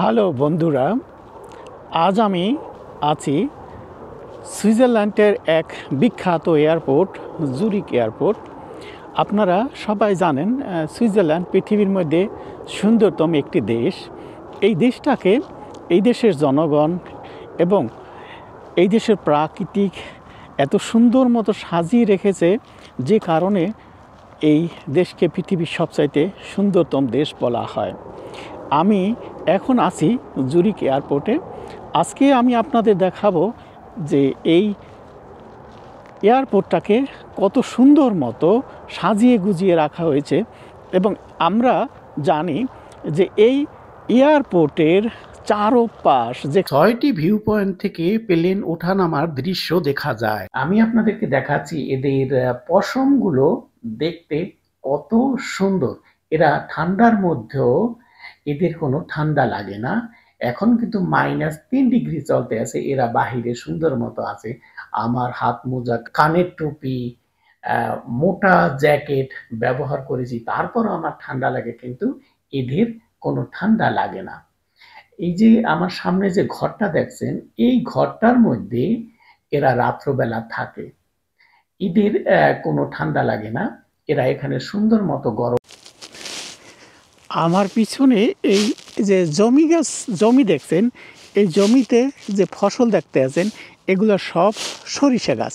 Hello বন্ধুরা, আজ আমি আছি সুইজারল্যান্ডের এক বিখ্যাত এয়ারপোর্ট জুরিক এয়ারপোর্ট। আপনারা সবাই জানেন সুইজারল্যান্ড পৃথিবীর মধ্যে সুন্দরতম একটি দেশ। এই দেশটাকে, এই দেশের জনগণ এবং এই দেশের প্রাকৃতিক এত সুন্দর মতো সাজিয়ে রেখেছে, যে কারণে এই দেশকে পৃথিবীর সবচাইতে সুন্দরতম দেশ বলা হয়। আমি এখন আছি জুরিক এয়ারপোর্টে। আজকে আমি আপনাদের দেখাবো যে এই এয়ারপোর্টটাকে কত সুন্দর মতো সাজিয়ে গুজিয়ে রাখা হয়েছে। এবং আমরা জানি যে এই এয়ারপোর্টের চারপাশ যে 6টি ভিউ পয়েন্ট থেকে প্লেন ওঠানামার দৃশ্য দেখা যায়। আমি আপনাদেরকে দেখাচ্ছি এদের পশমগুলো দেখতে কত সুন্দর। এরা ঠান্ডার মধ্যেও এদের কোনো ঠান্ডা লাগে না। এখন কিন্তু -3 ডিগ্রি চলতে আছে, এরা বাহিরে সুন্দর মতো আছে। আমার হাত মোজা, কানের টুপি, মোটা জ্যাকেট ব্যবহার করেছি, তারপরও আমার ঠান্ডা লাগে, কিন্তু এদের কোনো ঠান্ডা লাগে না। এই যে আমার সামনে যে ঘরটা দেখছেন, এই ঘরটার মধ্যে এরা রাত্রবেলা থাকে। এদের কোনো ঠান্ডা লাগে না, এরা এখানে সুন্দর মতো গরম। আমার পিছনে এই যে জমি দেখছেন, এই জমিতে যে ফসল দেখতে আছেন, এগুলো সব সরিষা গাছ।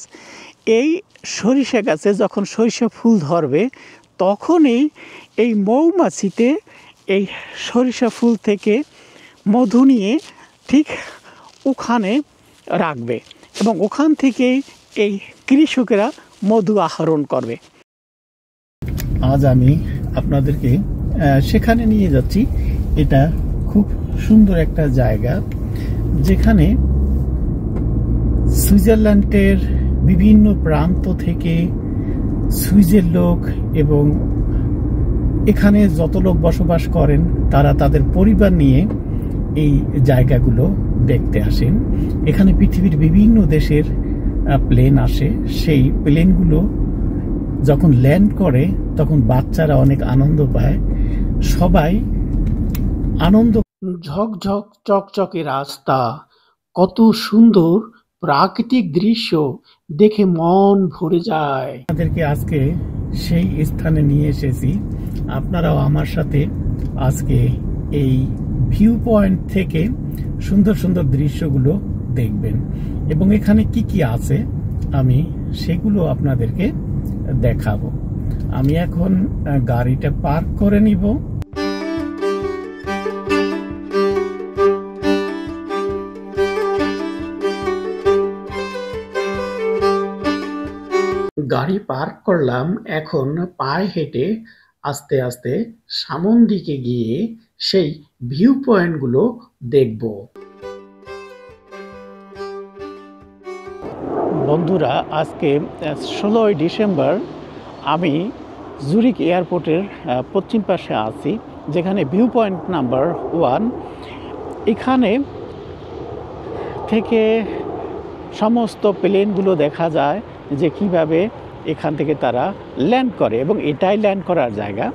এই সরিষা গাছে যখন সরিষা ফুল ধরবে, তখনই এই মৌমাছিতে এই সরিষা ফুল থেকে মধু নিয়ে ঠিক ওখানে রাখবে এবং ওখান থেকে এই কৃষকেরা মধু আহরণ করবে। আজ আমি আপনাদেরকে সেখানে নিয়ে যাচ্ছি। এটা খুব সুন্দর একটা জায়গা, যেখানে সুইজারল্যান্ডের বিভিন্ন প্রান্ত থেকে সুইজের লোক এবং এখানে যত লোক বসবাস করেন, তারা তাদের পরিবার নিয়ে এই জায়গাগুলো দেখতে আসেন। এখানে পৃথিবীর বিভিন্ন দেশের প্লেন আসে। সেই প্লেনগুলো যখন ল্যান্ড করে, তখন বাচ্চারা অনেক আনন্দ পায়। সবাই আনন্দ। ঝকঝক চকচকে রাস্তা, কত সুন্দর প্রাকৃতিক দৃশ্য দেখে মন ভরে যায়। আপনাদেরকে আজকে সেই স্থানে নিয়ে এসেছি। আপনারাও আমার সাথে আজকে এই ভিউ পয়েন্ট থেকে সুন্দর সুন্দর দৃশ্যগুলো দেখবেন এবং এখানে কি কি আছে আমি সেগুলো আপনাদেরকে দেখাবো। আমি এখন গাড়িটা পার্ক করে নিব। গাড়ি পার্ক করলাম। এখন পায়ে হেঁটে আস্তে আস্তে সামন দিকে গিয়ে সেই ভিউ পয়েন্টগুলো দেখব। বন্ধুরা, আজকে 16ই ডিসেম্বর আমি জুরিক এয়ারপোর্টের পশ্চিম পাশে আছি, যেখানে ভিউ পয়েন্ট নাম্বার 1। এখানে থেকে সমস্ত প্লেনগুলো দেখা যায় যে কিভাবে এখান থেকে তারা ল্যান্ড করে, এবং এটাই ল্যান্ড করার জায়গা।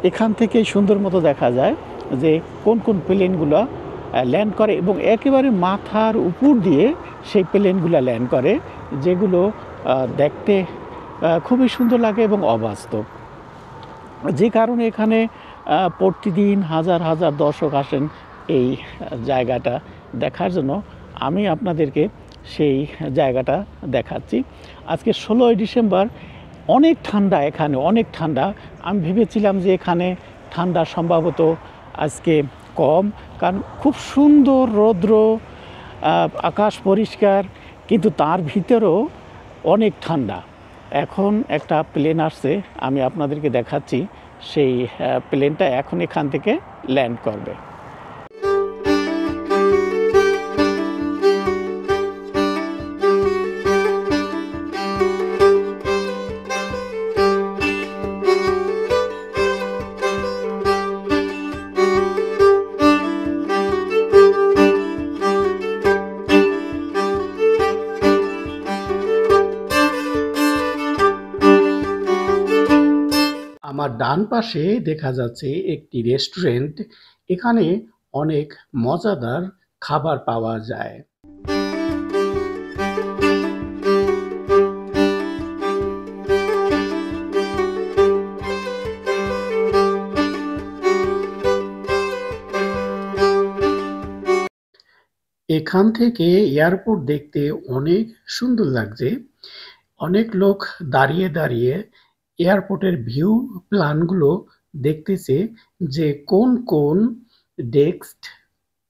এখান থেকে সুন্দর মতো দেখা যায় যে কোন কোন প্লেনগুলো ল্যান্ড করে, এবং একেবারে মাথার উপর দিয়ে সেই প্লেনগুলো ল্যান্ড করে, যেগুলো দেখতে খুবই সুন্দর লাগে এবং অবাস্তব। যে কারণে এখানে প্রতিদিন হাজার হাজার দর্শক আসেন এই জায়গাটা দেখার জন্য। আমি আপনাদেরকে সেই জায়গাটা দেখাচ্ছি। আজকে 16ই ডিসেম্বর, অনেক ঠান্ডা, এখানে অনেক ঠান্ডা। আমি ভেবেছিলাম যে এখানে ঠান্ডা সম্ভবত আজকে কম, কারণ খুব সুন্দর রৌদ্র, আকাশ পরিষ্কার, কিন্তু তার ভিতরেও অনেক ঠান্ডা। এখন একটা প্লেন আসছে, আমি আপনাদেরকে দেখাচ্ছি। সেই প্লেনটা এখন এখান থেকে ল্যান্ড করবে। আমার ডান পাশে দেখা যাচ্ছে একটি রেস্টুরেন্ট। এখানে অনেক মজাদার খাবার পাওয়া যায়। এখান থেকে এয়ারপোর্ট দেখতে অনেক সুন্দর লাগছে। অনেক লোক দাঁড়িয়ে দাঁড়িয়ে এয়ারপোর্টের ভিউ প্ল্যানগুলো দেখতেছে যে কোন কোন ডেস্ক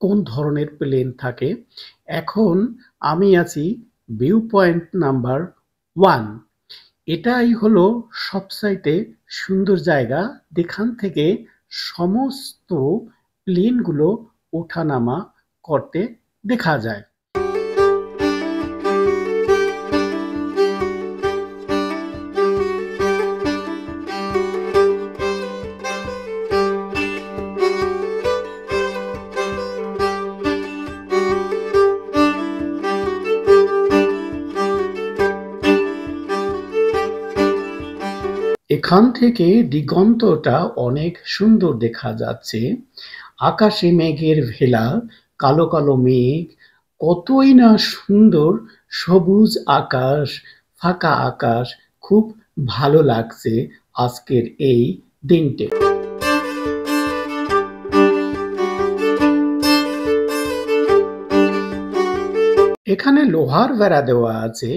কোন ধরনের প্লেন থাকে। এখন আমি আছি ভিউ পয়েন্ট নাম্বার 1। এটাই হলো সবচাইতে সুন্দর জায়গা, যেখান থেকে সমস্ত প্লেনগুলো ওঠানামা করতে দেখা যায়। এখান থেকে দিগন্তটা অনেক সুন্দর দেখা যাচ্ছে। আকাশে মেঘের ভেলা, কালো কালো মেঘ, কতই না সুন্দর সবুজ আকাশ, ফাঁকা আকাশ। খুব ভালো লাগছে আজকের এই দিনটি। এখানে লোহার বেড়া দেওয়া আছে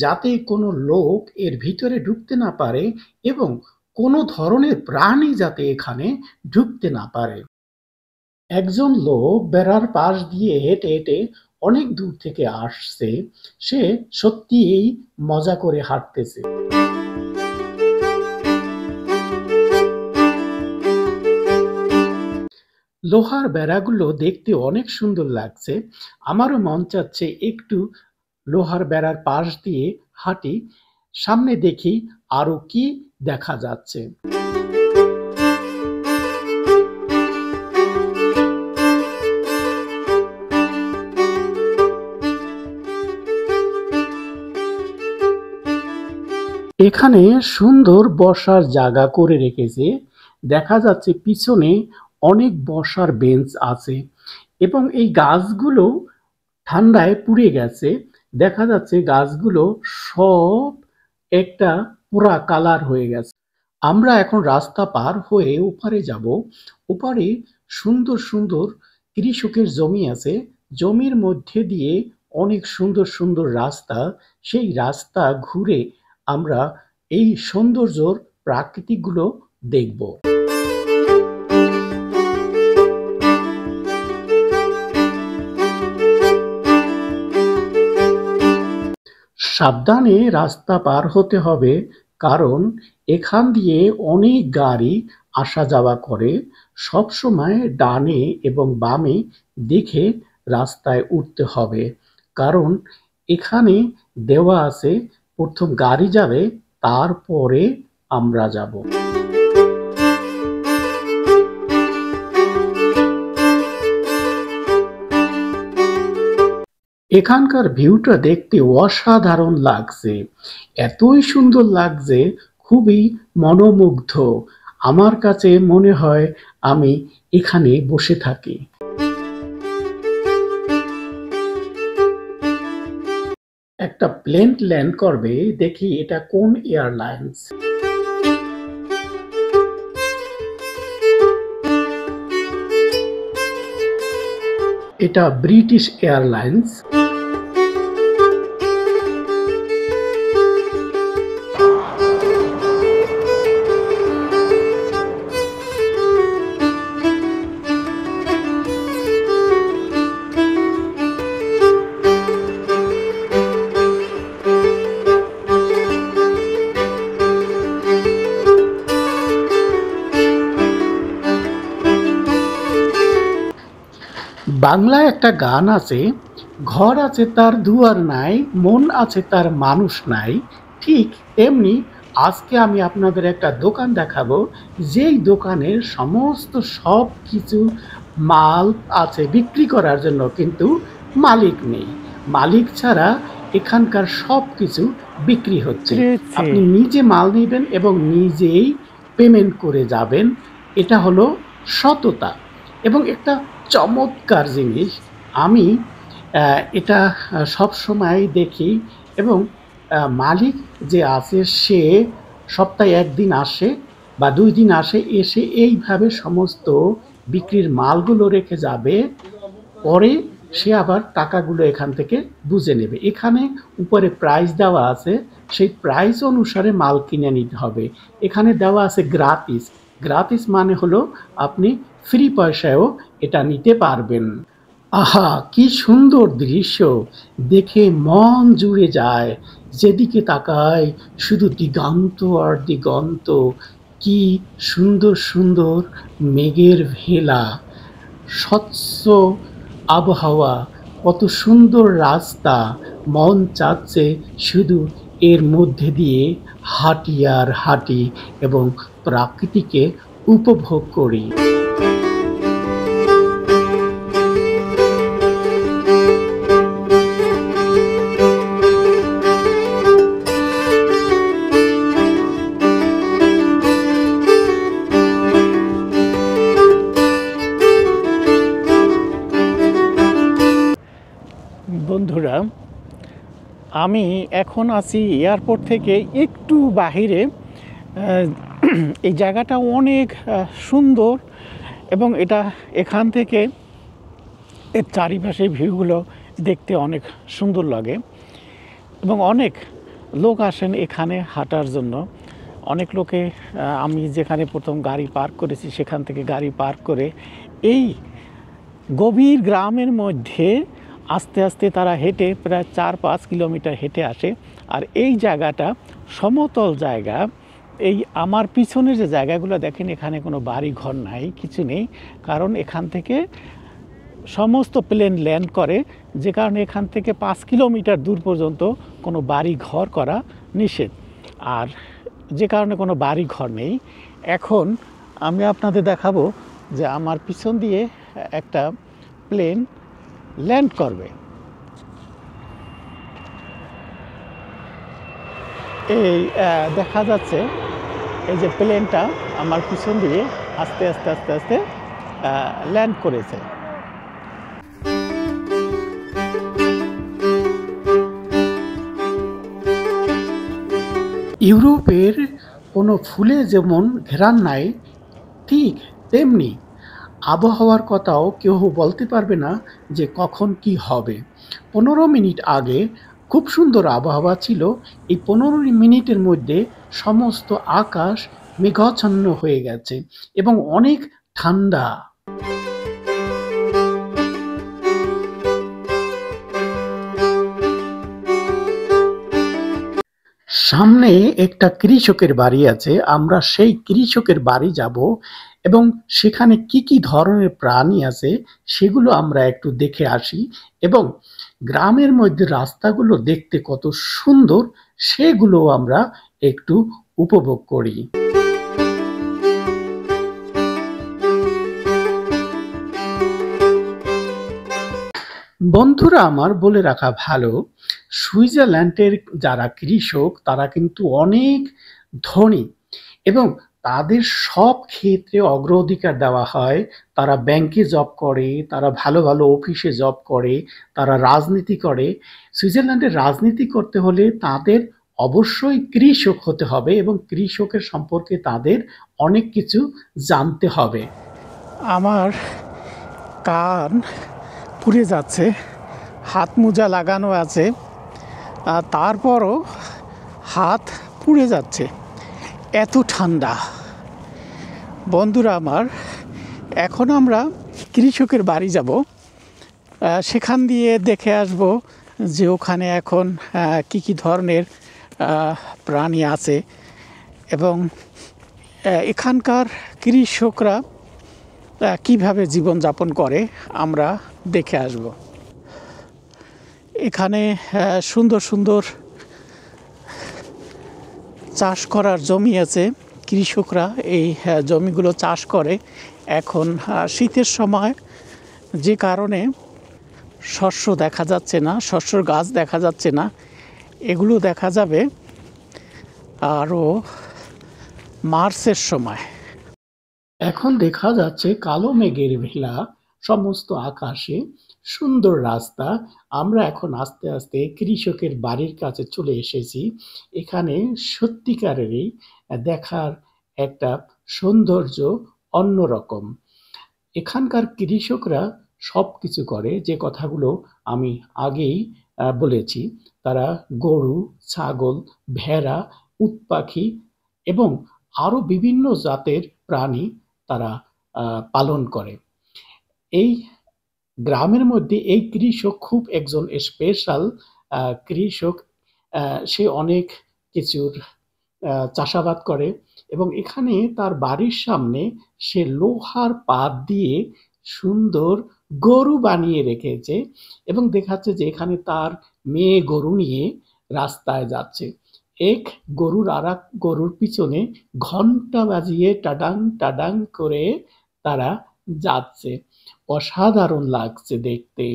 যাতে কোনো লোক এর ভিতরে ঢুকতে না পারে এবং কোনো ধরনের প্রাণী যাতে এখানে ঢুকতে না পারে। একজন লোক বেড়ার পাশ দিয়ে হেঁটে হেঁটে অনেক দূর থেকে আসছে। সে সত্যিই মজা করে হাঁটতেছে। লোহার বেড়াগুলো দেখতে অনেক সুন্দর লাগছে। আমারও মন চাচ্ছে একটু লোহার বেড়ার পাশ দিয়ে হাঁটি, সামনে দেখি আরো কি দেখা যাচ্ছে। এখানে সুন্দর বসার জায়গা করে রেখেছে। দেখা যাচ্ছে পিছনে অনেক বসার বেঞ্চ আছে এবং এই গাছগুলো ঠান্ডায় পুড়ে গেছে। দেখা যাচ্ছে গাছগুলো সব একটা পোড়া কালার হয়ে গেছে। আমরা এখন রাস্তা পার হয়ে ওপারে যাব। ওপারে সুন্দর সুন্দর কৃষকের জমি আছে। জমির মধ্যে দিয়ে অনেক সুন্দর সুন্দর রাস্তা। সেই রাস্তা ঘুরে আমরা এই সৌন্দর্যর প্রাকৃতিকগুলো দেখব। সাবধানে রাস্তা পার হতে হবে, কারণ এখান দিয়ে অনেক গাড়ি আসা যাওয়া করে। সবসময় ডানে এবং বামে দেখে রাস্তায় উঠতে হবে, কারণ এখানে দেওয়া আছে প্রথম গাড়ি যাবে, তারপরে আমরা যাব। এখানকার ভিউটা দেখতে অসাধারণ লাগছে। এতই সুন্দর লাগছে, খুবই মনোমুগ্ধ। আমার কাছে মনে হয় আমি এখানে বসে থাকি। একটা প্লেন ল্যান্ড করবে, দেখি এটা কোন এয়ারলাইন্স। এটা ব্রিটিশ এয়ারলাইন্স। বাংলায় একটা গান আছে, ঘর আছে তার দুয়ার নাই, মন আছে তার মানুষ নাই। ঠিক তেমনি আজকে আমি আপনাদের একটা দোকান দেখাবো, যেই দোকানের সমস্ত সব কিছু মাল আছে বিক্রি করার জন্য, কিন্তু মালিক নেই। মালিক ছাড়া এখানকার সব কিছু বিক্রি হচ্ছে। আপনি নিজে মাল নেবেন এবং নিজেই পেমেন্ট করে যাবেন। এটা হলো সততা এবং একটা চমৎকার জিনিস। আমি এটা সবসময় দেখি এবং মালিক যে আছে সে সপ্তাহে ১ দিন আসে বা ২ দিন আসে, এসে এইভাবে সমস্ত বিক্রির মালগুলো রেখে যাবে। পরে সে আবার টাকাগুলো এখান থেকে বুঝে নেবে। এখানে উপরে প্রাইস দেওয়া আছে, সেই প্রাইস অনুসারে মাল কিনে নিতে হবে। এখানে দেওয়া আছে গ্রাতিস। গ্রাতিস মানে হলো আপনি ফ্রি পয়সায়ও এটা নিতে পারবেন। আহা! কি সুন্দর দৃশ্য! দেখে মন জুড়ে যায়। যেদিকে তাকাই শুধু দিগন্ত আর দিগন্ত। কি সুন্দর সুন্দর মেঘের ভেলা, স্বচ্ছ আবহাওয়া, কত সুন্দর রাস্তা। মন চাচ্ছে শুধু এর মধ্যে দিয়ে হাঁটি আর হাঁটি এবং প্রকৃতিকে উপভোগ করি। বন্ধুরা, আমি এখন আছি এয়ারপোর্ট থেকে একটু বাহিরে। এই জায়গাটা অনেক সুন্দর এবং এখান থেকে এর চারিপাশের ভিউগুলো দেখতে অনেক সুন্দর লাগে এবং অনেক লোক আসেন এখানে হাঁটার জন্য। অনেক লোকে আমি যেখানে প্রথম গাড়ি পার্ক করেছি সেখান থেকে গাড়ি পার্ক করে এই গভীর গ্রামের মধ্যে আস্তে আস্তে তারা হেঁটে প্রায় ৪-৫ কিলোমিটার হেঁটে আসে। আর এই জায়গাটা সমতল জায়গা। এই আমার পিছনের যে জায়গাগুলো দেখেন, এখানে কোনো বাড়ি ঘর নাই, কিছু নেই, কারণ এখান থেকে সমস্ত প্লেন ল্যান্ড করে, যে কারণে এখান থেকে ৫ কিলোমিটার দূর পর্যন্ত কোনো বাড়ি ঘর করা নিষেধ। আর যে কারণে কোনো বাড়ি ঘর নেই। এখন আমি আপনাদের দেখাবো যে আমার পিছন দিয়ে একটা প্লেন ল্যান্ড করবে। এই দেখা যাচ্ছে এই যে প্লেনটা আমার পিছন দিয়ে আস্তে আস্তে আস্তে আস্তে ল্যান্ড করেছে। ইউরোপের কোনো ফুলে যেমন ঘ্রাণ নাই, ঠিক তেমনি আবহাওয়ার কথাও কেউ বলতে পারবে না যে কখন কি হবে। ১৫ মিনিট আগে খুব সুন্দর আবহাওয়া ছিল। এই ১৫ মিনিটের মধ্যে সমস্ত আকাশ মেঘাচ্ছন্ন হয়ে গেছে এবং অনেক ঠান্ডা। সামনে একটা কৃষকের বাড়ি আছে। আমরা সেই কৃষকের বাড়ি যাব এবং সেখানে কি কি ধরনের প্রাণী আছে সেগুলো আমরা একটু দেখে আসি এবং গ্রামের মধ্যে রাস্তাগুলো দেখতে কত সুন্দর সেগুলো আমরা একটু উপভোগ করি। বন্ধুরা আমার, বলে রাখা ভালো, সুইজারল্যান্ডের যারা কৃষক তারা কিন্তু অনেক ধনী এবং তাদের সব ক্ষেত্রে অগ্রাধিকার দেওয়া হয়। তারা ব্যাংকে জব করে, তারা ভালো ভালো অফিসে জব করে, তারা রাজনীতি করে। সুইজারল্যান্ডে রাজনীতি করতে হলে তাদের অবশ্যই কৃষক হতে হবে এবং কৃষকের সম্পর্কে তাদের অনেক কিছু জানতে হবে। আমার কান পুড়ে যাচ্ছে, হাত মোজা লাগানো আছে, তারপরও হাত পুড়ে যাচ্ছে, এত ঠান্ডা। বন্ধুরা আমার, এখন আমরা কৃষকের বাড়ি যাব, সেখান দিয়ে দেখে আসব যে ওখানে এখন কি কি ধরনের প্রাণী আছে এবং এখানকার কৃষকরা কিভাবে জীবনযাপন করে আমরা দেখে আসব। এখানে সুন্দর সুন্দর চাষ করার জমি আছে। কৃষকরা এই জমিগুলো চাষ করে। এখন শীতের সময় যে কারণে শস্য দেখা যাচ্ছে না, শস্যর গাছ দেখা যাচ্ছে না, এগুলো দেখা যাবে আরও মার্চের সময়। এখন দেখা যাচ্ছে কালো মেঘের ভেলা, সমস্ত আকাশে সুন্দর রাস্তা। আমরা এখন আস্তে আস্তে কৃষকের বাড়ির কাছে চলে এসেছি। এখানে সত্যিকারেরই দেখার একটা সৌন্দর্য অন্যরকম। এখানকার কৃষকরা সবকিছু করে যে কথাগুলো আমি আগেই বলেছি। তারা গরু, ছাগল, ভেড়া, উট পাখি এবং আরো বিভিন্ন জাতের প্রাণী তারা পালন করে। এই গ্রামের মধ্যে এই কৃষক খুব একজন স্পেশাল কৃষক। সে অনেক কিছুর চাষাবাদ করে এবং এখানে তার বাড়ির সামনে সে লোহার পাত দিয়ে সুন্দর গরু বানিয়ে রেখেছে এবং দেখাচ্ছে যে এখানে তার মেয়ে গরু নিয়ে রাস্তায় যাচ্ছে। এক গরুর আর এক গরুর পিছনে ঘন্টা বাজিয়ে টাডাং টাডাং করে তারা যাচ্ছে। অসাধারণ লাগছে দেখতে।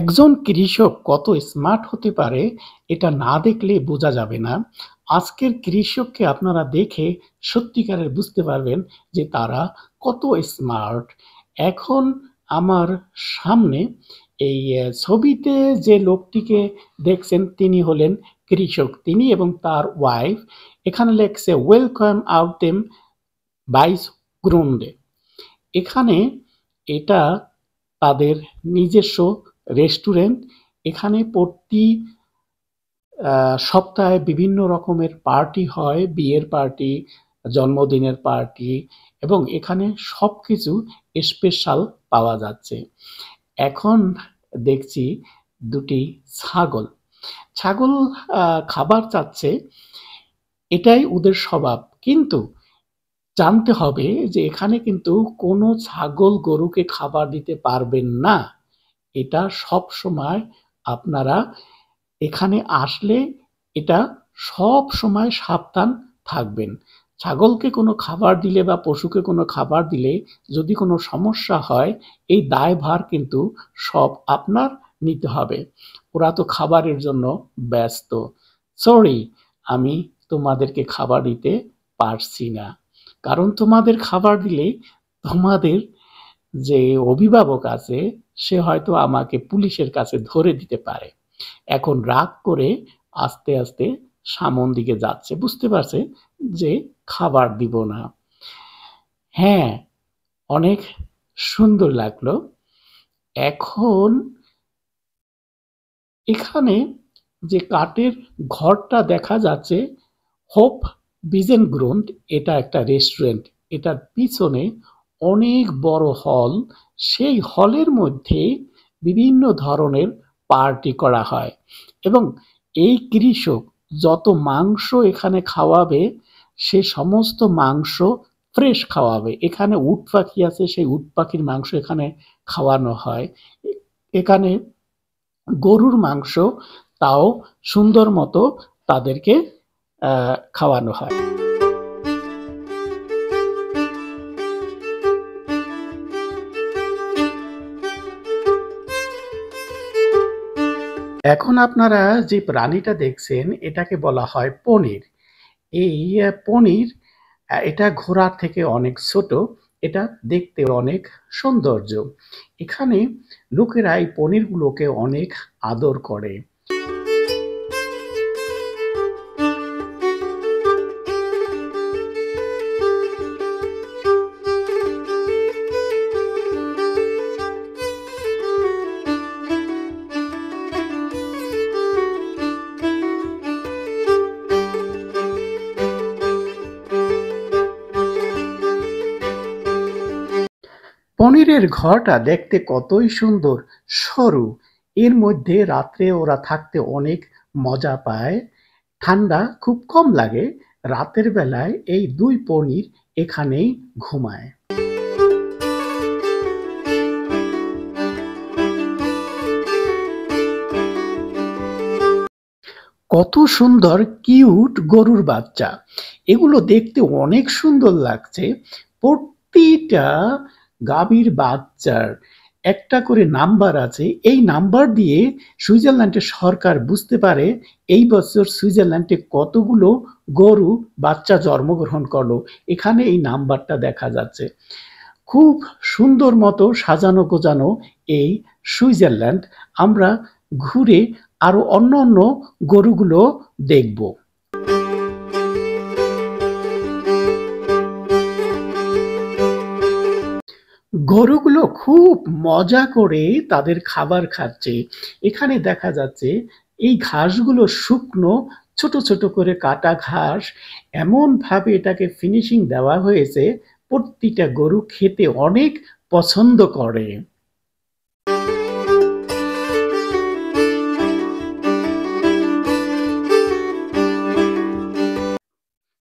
একজন কৃষক কত স্মার্ট হতে পারে এটা না দেখলে বোঝা যাবে না। আজকের কৃষককে আপনারা দেখে সত্যিকারের বুঝতে পারবেন যে তারা কত স্মার্ট। এখন আমার সামনে এই ছবিতে যে লোকটিকে দেখছেন তিনি হলেন কৃষক। তিনি এবং তার ওয়াইফ। এখানে লেখছে ওয়েলকাম আউট দেম বাইস গ্রুন্ডে। এখানে এটা তাদের নিজস্ব রেস্টুরেন্ট। এখানে প্রতি সপ্তাহে বিভিন্ন রকমের পার্টি হয়, বিয়ের পার্টি, জন্মদিনের পার্টি এবং এখানে সবকিছু স্পেশাল পাওয়া যাচ্ছে। এখন দেখছি দুটি ছাগল। ছাগল খাবার চাচ্ছে, এটাই ওদের স্বভাব। কিন্তু জানতে হবে যে এখানে কিন্তু কোনো ছাগল গরুকে খাবার দিতে পারবেন না। এটা সবসময় আপনারা এখানে আসলে এটা সবসময় সাবধান থাকবেন। ছাগলকে কোনো খাবার দিলে বা পশুকে কোনো খাবার দিলে যদি কোনো সমস্যা হয় এই দায়ভার কিন্তু সব আপনার নিতে হবে। ওরা তো খাবারের জন্য ব্যস্ত। সরি, আমি তোমাদেরকে খাবার দিতে পারছি না। কারণ তোমাদের খাবার দিলে তোমাদের যে অভিভাবক আছে সে হয়তো আমাকে পুলিশের কাছে ধরে দিতে পারে। এখন রাগ করে আস্তে আস্তে সামন দিকে যাচ্ছে, বুঝতে পারছে যে খাবার দিব না। হ্যাঁ, অনেক সুন্দর লাগলো। এখন এখানে যে কাঠের ঘরটা দেখা যাচ্ছে হোপ বিজেন গ্রুন্ড, এটা একটা রেস্টুরেন্ট। এটার পিছনে অনেক বড় হল। সেই হলের মধ্যে বিভিন্ন ধরনের পার্টি করা হয় এবং এই কৃষক যত মাংস এখানে খাওয়াবে সে সমস্ত মাংস ফ্রেশ খাওয়াবে। এখানে উট পাখি আছে, সেই উট পাখির মাংস এখানে খাওয়ানো হয়। এখানে গরুর মাংস তাও সুন্দর মতো তাদেরকে খাওয়ানো হয়। এখন আপনারা যে প্রাণীটা দেখছেন এটাকে বলা হয় পনির। এই পনির এটা ঘোড়ার থেকে অনেক ছোট। এটা দেখতে অনেক সৌন্দর্য। এখানে লোকেরা এই পনিরগুলোকে অনেক আদর করে। পনিরের ঘরটা দেখতে কতই সুন্দর, সরু। এর মধ্যে রাত্রে ওরা থাকতে অনেক মজা পায়। ঠান্ডা খুব কম লাগে। রাতের বেলায় এই দুই পনির এখানেই ঘুমায়। কত সুন্দর কিউট গরুর বাচ্চা, এগুলো দেখতে অনেক সুন্দর লাগছে। প্রতিটা গাভীর বাচ্চার একটা করে নাম্বার আছে, এই নাম্বার দিয়ে সুইজারল্যান্ডের সরকার বুঝতে পারে এই বছর সুইজারল্যান্ডে কতগুলো গরু বাচ্চা জন্মগ্রহণ করলো। এখানে এই নাম্বারটা দেখা যাচ্ছে। খুব সুন্দর মতো সাজানো গোজানো এই সুইজারল্যান্ড। আমরা ঘুরে আরো অন্য অন্য গরুগুলো দেখব। গরুগুলো খুব মজা করে তাদের খাবার খাচ্ছে। এখানে দেখা যাচ্ছে এই ঘাসগুলো শুকনো, ছোট ছোট করে কাটা ঘাস। এমন ভাবে এটাকে ফিনিশিং দেওয়া হয়েছে, প্রতিটা গরু খেতে অনেক পছন্দ করে।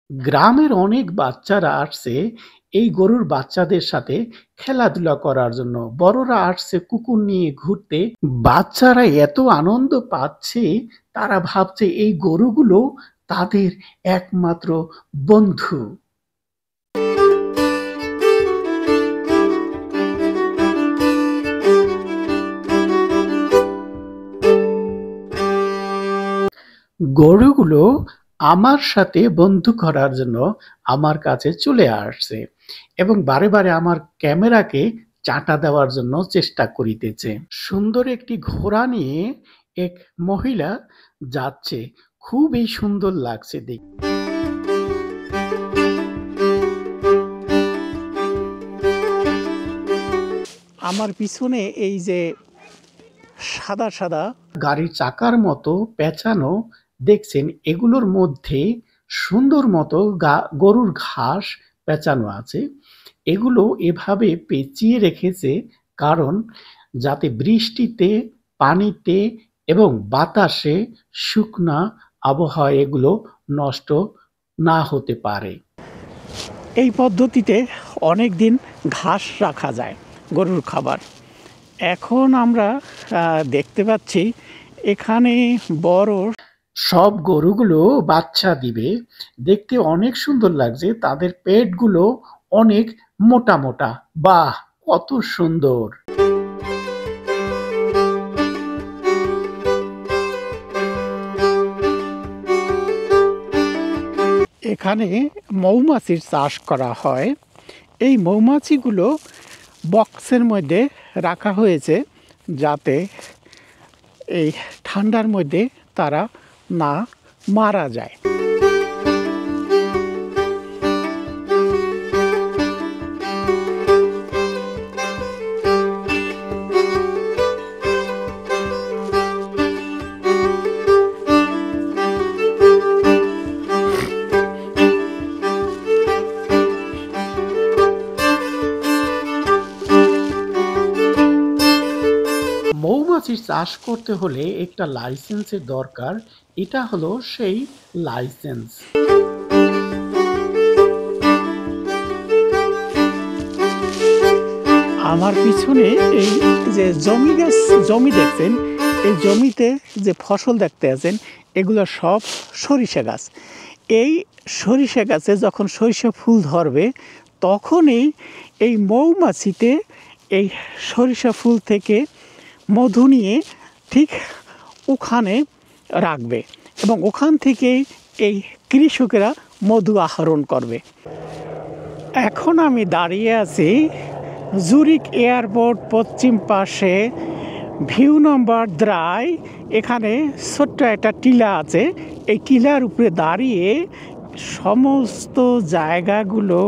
গ্রামের অনেক বাচ্চারা আসছে এই গরুর বাচ্চাদের সাথে খেলাধুলা করার জন্য। বড়রা আসছে কুকুর নিয়ে ঘুরতে। বাচ্চারা এত আনন্দ পাচ্ছে, তারা ভাবছে এই গরুগুলো তাদের একমাত্র বন্ধু। গরুগুলো আমার সাথে বন্ধু করার জন্য আমার কাছে চলে আসছে এবং বারে বারে আমার ক্যামেরাকে চাটা দেওয়ার জন্য চেষ্টা করিতেছে। সুন্দর একটি ঘোড়া নিয়ে এক মহিলা যাচ্ছে, খুবই সুন্দর লাগছে দেখতে। আমার পিছনে এই যে সাদা সাদা গাড়ির চাকার মতো পেঁচানো দেখছেন, এগুলোর মধ্যে সুন্দর মতো গরুর ঘাস পেঁচানো আছে। এগুলো এভাবে পেঁচিয়ে রেখেছে কারণ যাতে বৃষ্টিতে, পানিতে এবং বাতাসে, শুকনা আবহাওয়া এগুলো নষ্ট না হতে পারে। এই পদ্ধতিতে অনেক দিন ঘাস রাখা যায় গরুর খাবার। এখন আমরা দেখতে পাচ্ছি এখানে বড় সব গরুগুলো বাচ্চা দিবে। দেখতে অনেক সুন্দর লাগছে, তাদের পেটগুলো অনেক মোটা মোটা। বাহ, কত সুন্দর! এখানে মৌমাছির চাষ করা হয়। এই মৌমাছিগুলো বক্সের মধ্যে রাখা হয়েছে যাতে এই ঠান্ডার মধ্যে তারা না মারা যায়। মৌমাছির চাষ করতে হলে একটা লাইসেন্সের দরকার। এটা হলো সেই লাইসেন্স। আমার পিছনে এই যে জমি দেখছেন, এই জমিতে যে ফসল দেখতে আছেন এগুলো সব সরিষা গাছ। এই সরিষা গাছে যখন সরিষা ফুল ধরবে তখনই এই মৌমাছিতে এই সরিষা ফুল থেকে মধু নিয়ে ঠিক ওখানে রাখবে এবং ওখান থেকেই এই কৃষকেরা মধু আহরণ করবে। এখন আমি দাঁড়িয়ে আছি জুরিক এয়ারপোর্ট পশ্চিম পাশে ভিউ নম্বর 3। এখানে ছোট্ট একটা টিলা আছে। এই টিলার উপরে দাঁড়িয়ে সমস্ত জায়গাগুলো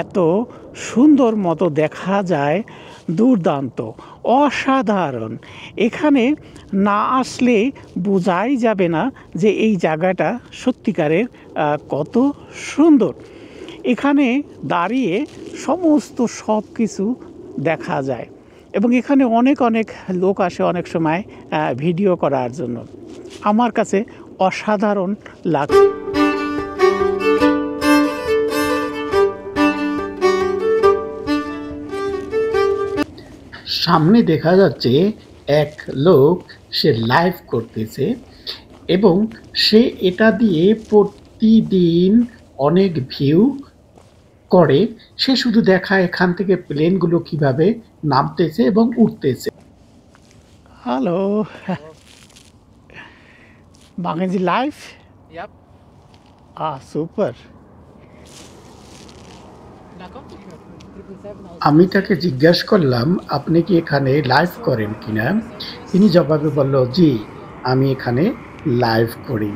এত সুন্দর মতো দেখা যায়, দুর্দান্ত, অসাধারণ। এখানে না আসলে বোঝাই যাবে না যে এই জায়গাটা সত্যিকারের কত সুন্দর। এখানে দাঁড়িয়ে সমস্ত সব কিছু দেখা যায় এবং এখানে অনেক অনেক লোক আসে অনেক সময় ভিডিও করার জন্য। আমার কাছে অসাধারণ লাগে। সামনে দেখা যাচ্ছে এক লোক, সে লাইভ করতেছে এবং সে এটা দিয়ে প্রতিদিন অনেক ভিউ করে। সে শুধু দেখায় এখান থেকে প্লেনগুলো কিভাবে নামতেছে এবং উঠতেছে। Hello, machen Sie live? Yep. Super. Da kommt nicht mehr 777 aus. আমি তাকে জিজ্ঞাসা করলাম, আপনি কি এখানে লাইভ করেন কিনা? তিনি জবাবে বলল, জি, আমি এখানে লাইভ করি।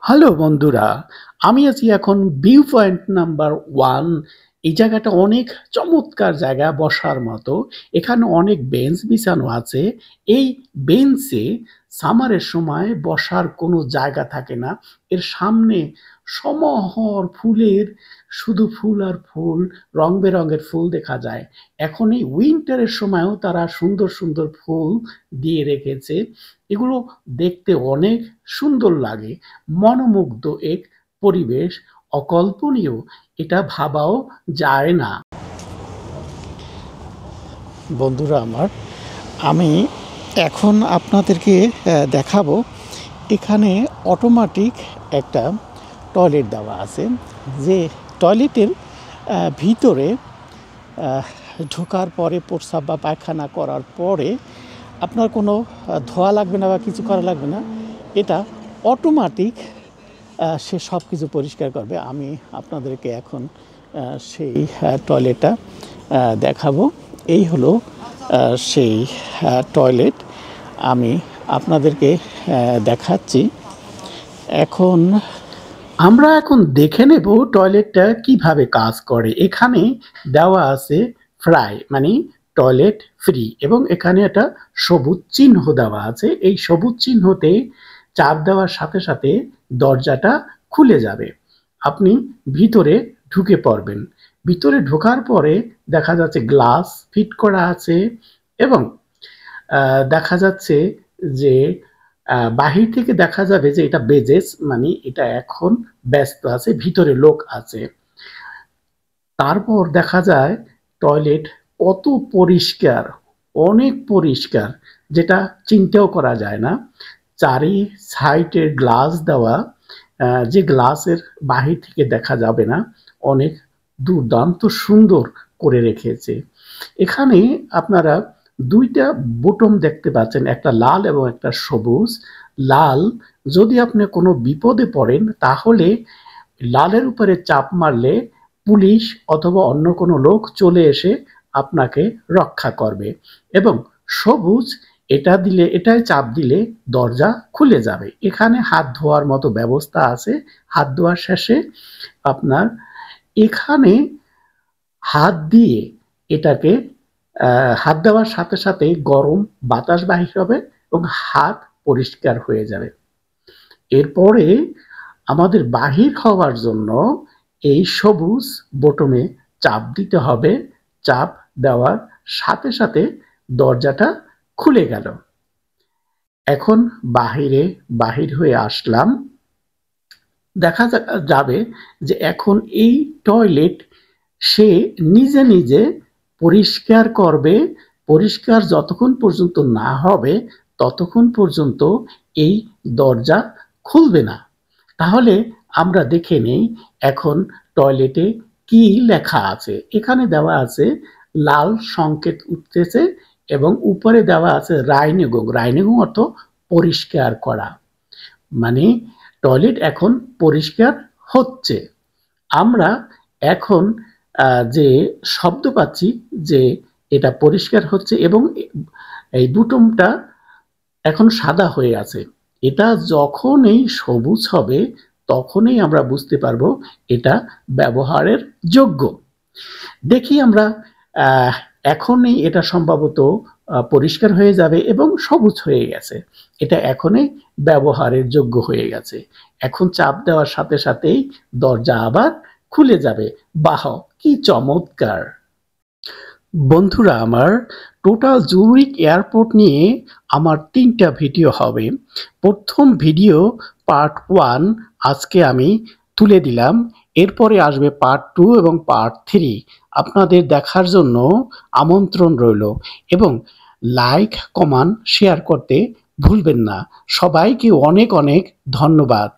হ্যালো বন্ধুরা, আমি আছি এখন ভিউ পয়েন্ট নাম্বার 1। এই জায়গাটা অনেক চমৎকার জায়গা, বসার মতো। এখানে অনেক বেঞ্চ বিছানো আছে। এই বেঞ্চে সামারের সময় বসার কোনো জায়গা থাকে না। এর সামনে সমহর ফুলের, শুধু ফুল আর ফুল, রং বেরঙের ফুল দেখা যায়। এখন এই উইন্টারের সময়ও তারা সুন্দর সুন্দর ফুল দিয়ে রেখেছে। এগুলো দেখতে অনেক সুন্দর লাগে, মনোমুগ্ধ এক পরিবেশ, অকল্পনীয়, এটা ভাবাও যায় না। বন্ধুরা আমার, আমি এখন আপনাদেরকে দেখাবো, এখানে অটোমেটিক একটা টয়লেট দেওয়া আছে। যে টয়লেটের ভিতরে ঢোকার পরে, প্রস্রাব বা পায়খানা করার পরে আপনার কোনো ধোয়া লাগবে না বা কিছু করা লাগবে না। এটা অটোমেটিক সে সব কিছু পরিষ্কার করবে। আমি আপনাদেরকে এখন সেই টয়লেটটা দেখাবো। এই হলো সেই টয়লেট, আমি আপনাদেরকে দেখাচ্ছি। এখন আমরা দেখে নেব টয়লেটটা কিভাবে কাজ করে। এখানে দেওয়া আছে ফ্রাই, মানে টয়লেট ফ্রি, এবং এখানে একটা সবুজ চিহ্ন দেওয়া আছে। এই সবুজ চিহ্নতে চাপ দেওয়ার সাথে সাথে দরজাটা খুলে যাবে, আপনি ভিতরে ঢুকে পড়বেন। ভিতরে ঢোকার পরে দেখা যাচ্ছে গ্লাস ফিট করা আছে এবং দেখা যাচ্ছে যে বাহির থেকে দেখা যাবে যে এটা বেজেস, মানে এটা এখন ব্যস্ত আছে, ভিতরে লোক আছে। তারপর দেখা যায় টয়লেট কত পরিষ্কার, অনেক পরিষ্কার, যেটা চিন্তাও করা যায় না। চারি সাইডের গ্লাস দেওয়া, যে গ্লাসের বাহির থেকে দেখা যাবে না, অনেক দুর্দান্ত সুন্দর করে রেখেছে। এখানে আপনারা দুইটা বোতাম দেখতে পাচ্ছেন, একটা লাল এবং একটা সবুজ। লাল, যদি আপনি কোনো বিপদে পড়েন তাহলে লালের উপরে চাপ মারলে পুলিশ অথবা অন্য কোনো লোক চলে এসে আপনাকে রক্ষা করবে, এবং সবুজ, এটা দিলে, এটাই চাপ দিলে দরজা খুলে যাবে। এখানে হাত ধোয়ার মতো ব্যবস্থা আছে। হাত ধোয়ার শেষে আপনার এখানে হাত দিয়ে এটাকে হাত দেওয়ার সাথে সাথে গরম বাতাস বাহির হবে এবং হাত পরিষ্কার হয়ে যাবে। এরপরে আমাদের বাহির হওয়ার জন্য এই সবুজ বোতামে চাপ দিতে হবে। চাপ দেওয়ার সাথে সাথে দরজাটা খুলে গেল। এখন বাহির হয়ে আসলাম। দেখা যাবে যে এখন এই টয়লেট সে নিজে নিজে পরিষ্কার করবে। পরিষ্কার যতক্ষণ পর্যন্ত না হবে ততক্ষণ পর্যন্ত এই দরজা খুলবে না। তাহলে আমরা দেখে নেই এখন টয়লেটে কি লেখা আছে। এখানে দেওয়া আছে লাল সংকেত উঠতেছে এবং উপরে দেওয়া আছে রাইনিগুং। রাইনিগুং অর্থ পরিষ্কার করা, মানে টয়লেট এখন পরিষ্কার হচ্ছে। আমরা এখন যে শব্দ পাচ্ছি যে এটা পরিষ্কার হচ্ছে, এবং এই বুটমটা এখন সাদা হয়ে আছে। এটা যখনই সবুজ হবে তখনই আমরা বুঝতে পারবো এটা ব্যবহারের যোগ্য। দেখি আমরা এখনই এটা সম্ভবত পরিষ্কার হয়ে যাবে এবং সবুজ হয়ে গেছে। এটা এখনই ব্যবহারের যোগ্য হয়ে গেছে। এখন চাপ দেওয়ার সাথে সাথেই দরজা আবার খুলে যাবে। বাহ, কি চমৎকার! বন্ধুরা আমার, টোটাল জুরিক এয়ারপোর্ট নিয়ে আমার ৩টা ভিডিও হবে। প্রথম ভিডিও পার্ট 1 আজকে আমি তুলে দিলাম। এরপরে আসবে পার্ট 2 এবং পার্ট 3। আপনাদের দেখার জন্য আমন্ত্রণ রইল এবং লাইক, কমেন্ট, শেয়ার করতে ভুলবেন না। সবাইকে অনেক অনেক ধন্যবাদ।